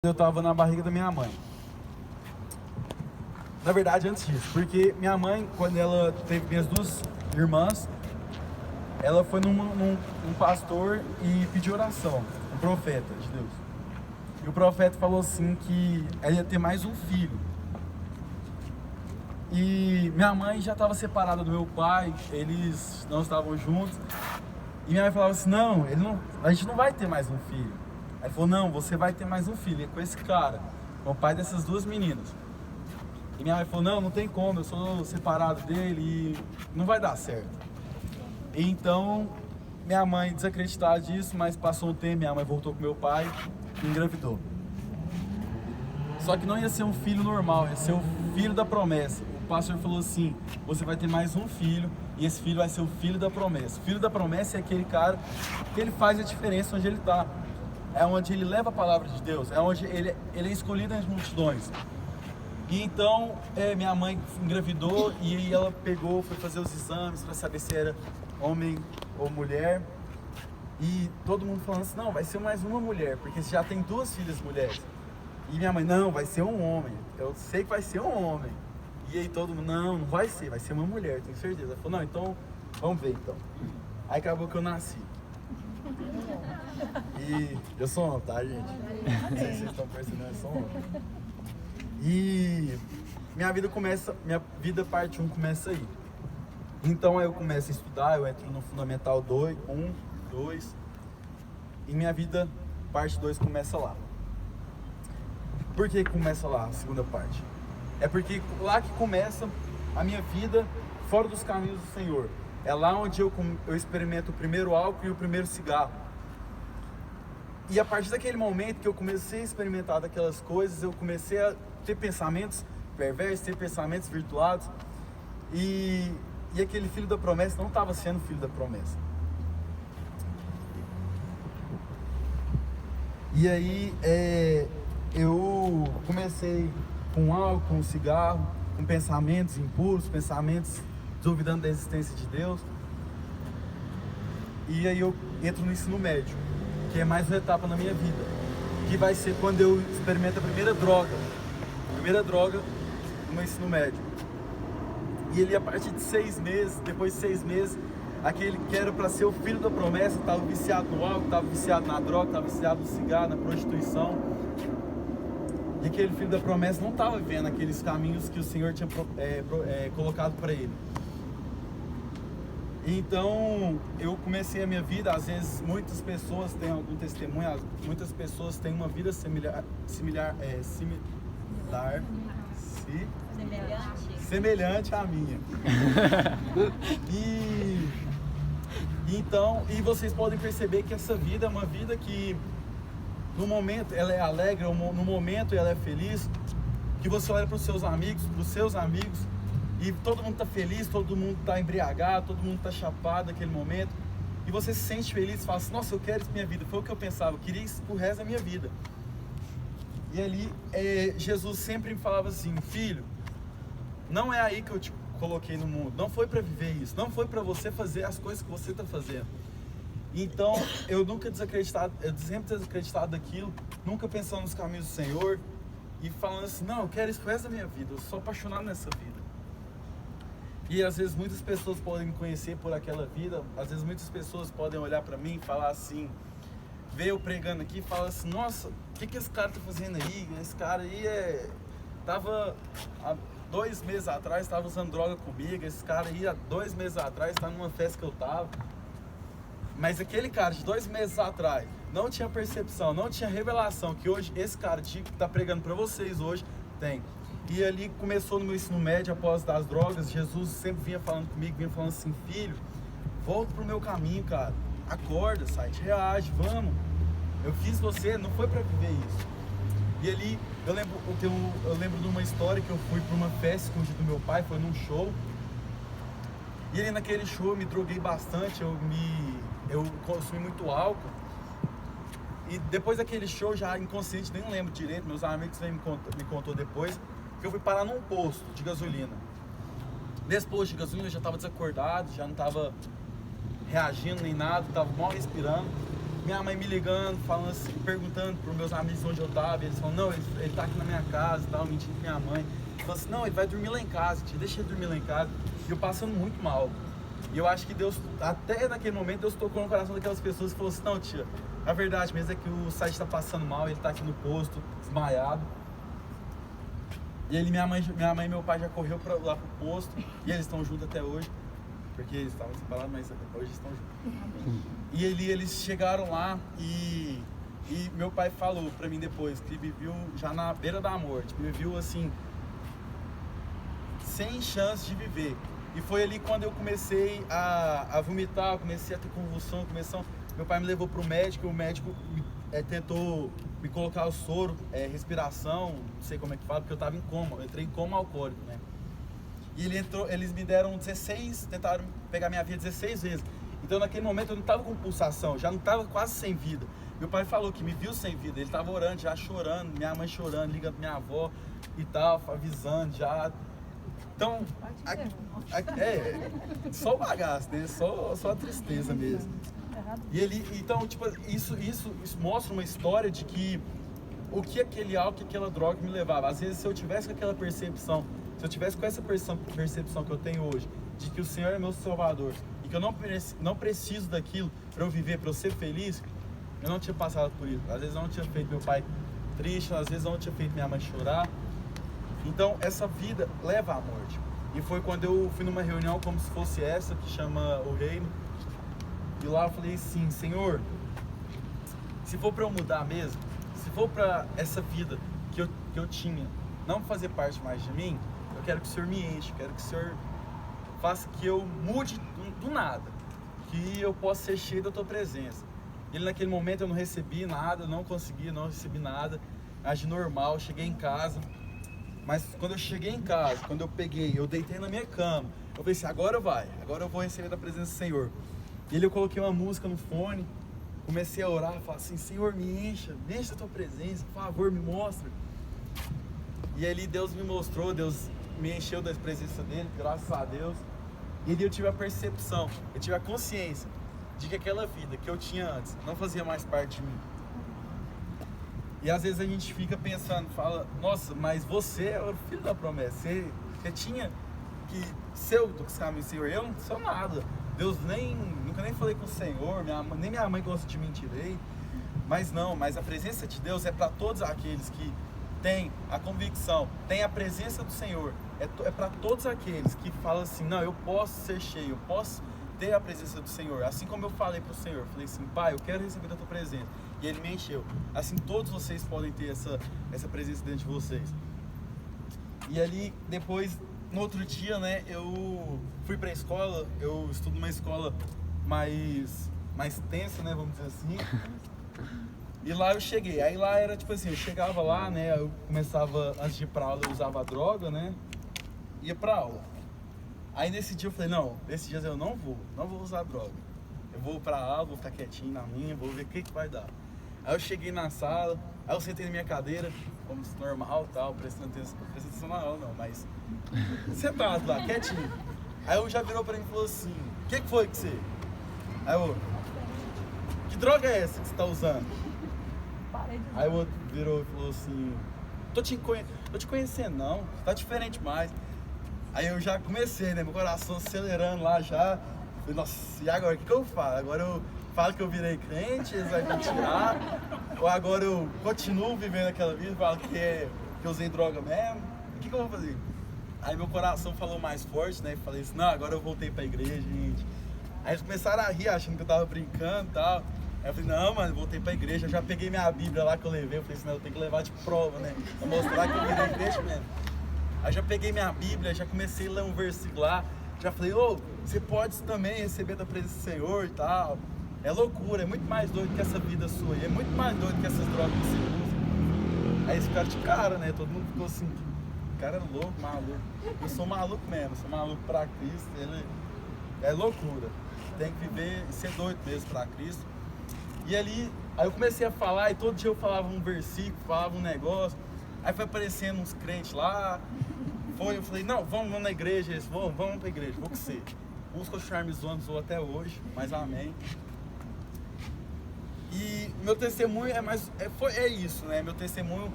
Eu tava na barriga da minha mãe. Na verdade, antes disso, porque minha mãe, quando ela teve minhas duas irmãs, ela foi num pastor e pediu oração, um profeta de Deus. E o profeta falou assim que ela ia ter mais um filho. E minha mãe já estava separada do meu pai, eles não estavam juntos. E minha mãe falava assim, não, a gente não vai ter mais um filho. Aí falou, não, você vai ter mais um filho, é com esse cara, com o pai dessas duas meninas. E minha mãe falou, não tem como, eu sou separado dele e não vai dar certo. E então, minha mãe desacreditada disso, mas passou um tempo, minha mãe voltou com meu pai e engravidou. Só que não ia ser um filho normal, ia ser o filho da promessa. O pastor falou assim, você vai ter mais um filho e esse filho vai ser o filho da promessa. O filho da promessa é aquele cara que ele faz a diferença onde ele está. É onde ele leva a palavra de Deus, é onde ele é escolhido nas multidões. E então, minha mãe engravidou e aí ela foi fazer os exames para saber se era homem ou mulher. E todo mundo falando assim, não, vai ser mais uma mulher, porque você já tem duas filhas mulheres. E minha mãe, não, vai ser um homem, eu sei que vai ser um homem. E aí todo mundo, não vai ser uma mulher, tenho certeza. Ela falou, não, então, vamos ver então. Aí acabou que eu nasci. E eu sou homem, tá, gente? Não sei se vocês estão percebendo, eu sou homem. E minha vida parte 1 começa aí. Então aí eu começo a estudar, eu entro no Fundamental 2, 1, 2. E minha vida parte 2 começa lá. Por que começa lá a segunda parte? É porque lá que começa a minha vida fora dos caminhos do Senhor. É lá onde eu experimento o primeiro álcool e o primeiro cigarro. E a partir daquele momento que eu comecei a experimentar daquelas coisas, eu comecei a ter pensamentos perversos, ter pensamentos virtuados. E aquele filho da promessa não estava sendo filho da promessa. E aí eu comecei com álcool, com cigarro, com pensamentos impuros, pensamentos duvidando da existência de Deus. E aí eu entro no ensino médio, que é mais uma etapa na minha vida, que vai ser quando eu experimento a primeira droga no meu ensino médio. E ele, a partir de 6 meses, depois de 6 meses, aquele que era para ser o filho da promessa, estava viciado no álcool, estava viciado na droga, estava viciado no cigarro, na prostituição. E aquele filho da promessa não estava vendo aqueles caminhos que o Senhor tinha colocado para ele. Então, eu comecei a minha vida, às vezes muitas pessoas têm algum testemunho, muitas pessoas têm uma vida semelhante à minha. E vocês podem perceber que essa vida é uma vida que no momento ela é alegre, no momento ela é feliz, que você olha para os seus amigos, e todo mundo está feliz, todo mundo está embriagado, todo mundo está chapado naquele momento. E você se sente feliz, fala assim, nossa, eu quero isso pra minha vida. Foi o que eu pensava, eu queria isso pro resto da minha vida. E ali, Jesus sempre me falava assim, filho, não é aí que eu te coloquei no mundo. Não foi para viver isso, não foi para você fazer as coisas que você está fazendo. Então, eu sempre desacreditado daquilo, nunca pensando nos caminhos do Senhor. E falando assim, não, eu quero isso pro resto da minha vida, eu sou apaixonado nessa vida. E às vezes muitas pessoas podem me conhecer por aquela vida, às vezes muitas pessoas podem olhar para mim e falar assim, ver eu pregando aqui e falar assim, nossa, o que esse cara tá fazendo aí? Esse cara aí tava há 2 meses atrás, estava usando droga comigo, esse cara aí há 2 meses atrás está numa festa que eu tava. Mas aquele cara de 2 meses atrás não tinha percepção, não tinha revelação que hoje esse cara que está pregando para vocês hoje tem. E ali começou no meu ensino médio, após das drogas, Jesus sempre vinha falando comigo, vinha falando assim, filho, volta pro meu caminho, cara, acorda, sai, reage, vamos, eu fiz você, não foi para viver isso. E ali, eu lembro de uma história que eu fui para uma festa escondida do meu pai, foi num show, e ali naquele show eu me droguei bastante, eu consumi muito álcool, e depois daquele show, já inconsciente, nem lembro direito, meus amigos me contou depois, que eu fui parar num posto de gasolina. Nesse posto de gasolina eu já estava desacordado, já não estava reagindo nem nada, estava mal respirando. minha mãe me ligando, falando assim, perguntando para os meus amigos onde eu estava. Eles falam, não, ele tá aqui na minha casa e tal, mentindo pra minha mãe. Falou assim, não, ele vai dormir lá em casa, tia, deixa ele dormir lá em casa. E eu passando muito mal. E eu acho que Deus, até naquele momento, Deus tocou no coração daquelas pessoas e falou assim, não, tia, a verdade mesmo é que o Said está passando mal, ele está aqui no posto, desmaiado. E ele, minha mãe e meu pai já correu lá pro posto, e eles estão juntos até hoje, porque eles estavam separados, mas hoje estão juntos. E eles chegaram lá e meu pai falou pra mim depois que ele me viu já na beira da morte, me viu assim, sem chance de viver. E foi ali quando eu comecei a vomitar, comecei a ter convulsão. Meu pai me levou pro médico, o médico tentou me colocar o soro, respiração, não sei como é que fala, porque eu tava em coma, eu entrei em coma alcoólico, né? E eles me deram 16, tentaram pegar minha vida 16 vezes. Então naquele momento eu não tava com pulsação, já não tava quase sem vida. Meu pai falou que me viu sem vida, ele tava orando, já chorando, minha mãe chorando, liga pra minha avó e tal, avisando já. Então, só o bagaço, né? Só a tristeza mesmo. E então, tipo, isso mostra uma história de que o que aquele álcool, aquela droga me levava. Às vezes, se eu tivesse com aquela percepção, se eu tivesse com essa percepção que eu tenho hoje, de que o Senhor é meu Salvador e que eu não preciso daquilo para eu viver, para eu ser feliz, eu não tinha passado por isso. Às vezes, eu não tinha feito meu pai triste, às vezes, eu não tinha feito minha mãe chorar. Então, essa vida leva à morte. E foi quando eu fui numa reunião como se fosse essa, que chama o Reino. E lá eu falei assim, Senhor, se for para eu mudar mesmo, se for para essa vida que eu tinha não fazer parte mais de mim, eu quero que o Senhor me enche, quero que o Senhor faça que eu mude do nada, que eu possa ser cheio da Tua presença. E naquele momento eu não recebi nada, não recebi nada, agi normal, cheguei em casa. Mas quando eu cheguei em casa, quando eu deitei na minha cama, eu falei assim, agora eu vou receber da presença do Senhor. E eu coloquei uma música no fone, comecei a orar, falar assim, Senhor, me encha da Tua presença, por favor, me mostra. E ali Deus me mostrou, Deus me encheu da presença dEle, graças a Deus. E ali eu tive a percepção, eu tive a consciência de que aquela vida que eu tinha antes não fazia mais parte de mim. E às vezes a gente fica pensando, fala, nossa, mas você é o filho da promessa, você tinha que ser o caminho, Senhor, eu não sou nada. Deus nunca nem falei com o Senhor, nem minha mãe gosta de mim direito. Mas a presença de Deus é para todos aqueles que têm a convicção, têm a presença do Senhor. É para todos aqueles que falam assim, não, eu posso ser cheio, eu posso ter a presença do Senhor. Assim como eu falei para o Senhor, falei assim, Pai, eu quero receber da Tua presença. E Ele me encheu. Assim todos vocês podem ter essa presença dentro de vocês. E ali depois, no outro dia, né, eu fui para a escola. Eu estudo numa escola mais tensa, né, vamos dizer assim. E lá eu cheguei. Aí lá era tipo assim, eu chegava lá, né, eu começava, antes de ir pra aula eu usava droga, né, ia pra aula. Aí nesse dia eu falei, não, nesses dias eu não vou usar droga. Eu vou pra aula, vou ficar quietinho na minha, vou ver o que vai dar. Aí eu cheguei na sala, aí eu sentei na minha cadeira, como se normal e tal, prestando atenção na aula não, mas sentado lá, quietinho. Aí eu já virou pra mim e falou assim, o que foi que você? Aí eu, que droga é essa que você tá usando? Aí o outro virou e falou assim, tô te conhecendo não, você tá diferente demais. Aí eu já comecei, né, meu coração acelerando lá já. Falei, nossa, e agora, o que eu falo? Agora eu falo que eu virei crente, eles vão me tirar? Ou agora eu continuo vivendo aquela vida, falo que eu usei droga mesmo? O que eu vou fazer? Aí meu coração falou mais forte, né, e falei assim, não, agora eu voltei pra igreja, gente. Aí eles começaram a rir, achando que eu tava brincando e tal. Aí eu falei, não, mano, voltei pra igreja, eu já peguei minha Bíblia lá que eu levei, eu falei assim, não, eu tenho que levar de prova, né, pra mostrar que eu vim da igreja mesmo. Aí já peguei minha Bíblia, já comecei a ler um versículo lá, já falei, você pode também receber da presença do Senhor e tal. É loucura, é muito mais doido que essa vida sua, é muito mais doido que essas drogas que você usa. Aí esse cara de cara, né, todo mundo ficou assim, cara é louco, maluco. Eu sou maluco mesmo, sou maluco pra Cristo, ele é loucura. Tem que viver e ser doido mesmo pra Cristo. E ali, aí eu comecei a falar e todo dia eu falava um versículo, falava um negócio. Aí foi aparecendo uns crentes lá, eu falei, não, vamos na igreja, eles, vamos pra igreja, vou com você. Uns continuaram me zoando, zoou até hoje, mas amém. E meu testemunho é isso, né? Meu testemunho